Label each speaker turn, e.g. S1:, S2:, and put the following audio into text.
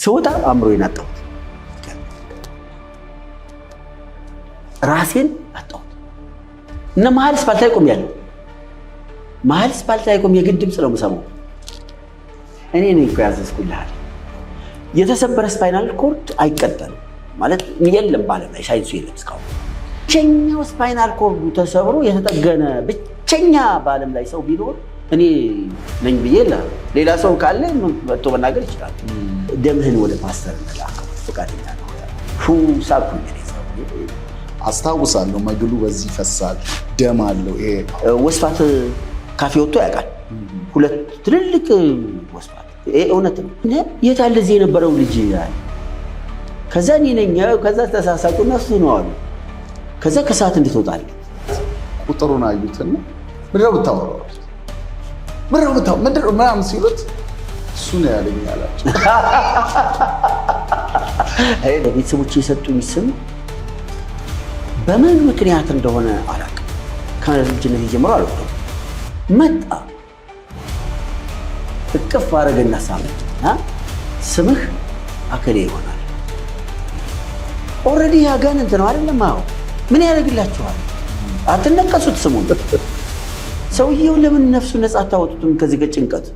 S1: ስወጣ አእምሮዬን አጣሁት፣ ራሴን አጣሁት እና መሀል ስፓልት ላይ ቆሜያለሁ። መሀል ስፓልት ላይ ቆሜ የግድ ድምፅ ነው የምሰማው። እኔ ነኝ እኮ ያዘዝኩልሃል። የተሰበረ ስፓይናል ኮርድ አይቀጠልም ማለት የለም በዓለም ላይ ሳይንሱ የለም እስካሁን። ብቸኛው ስፓይናል ኮርዱ ተሰብሮ የተጠገነ ብቸኛ በዓለም ላይ ሰው ቢኖር እኔ ነኝ ብዬ ሌላ ሰው ካለ መጥቶ መናገር ይችላል። ደምህን ወደ ፓስተር መላክ ፈቃደኛ ነው። ሳኩኝ
S2: አስታውሳለሁ። መግሉ በዚህ ይፈሳል፣ ደም አለው። ይሄ
S1: ወስፋት ካፌ ወጥቶ ያውቃል። ሁለት ትልልቅ ወስፋት። ይሄ እውነት ነው። የት አለ እዚህ የነበረው ልጅ ያለ ከዛ እኔ ነኝ። ከዛ ተሳሳቁና እሱ ነው አሉ። ከዛ ከሰዓት እንድትወጣል
S2: ቁጥሩን አዩትና ምንድነው ብታወራው ምንድነው ምናምን ሲሉት እሱ ነው ያለኝ አላቸው።
S1: ቤተሰቦች የሰጡኝ ስም በምን ምክንያት እንደሆነ አላውቅም። ከልጅነት ጀምሮ አልወጣም። መጣ እቅፍ አደረገና ሳመኝ። ስምህ አከሌ ይሆናል። ኦልሬዲ ያጋንንት ነው አይደለም? አዎ። ምን ያደርግላችኋል? አትነቀሱት ስሙን። ሰውየው ለምን ነፍሱ ነፃ አታወጡትም ከዚህ ከጭንቀት?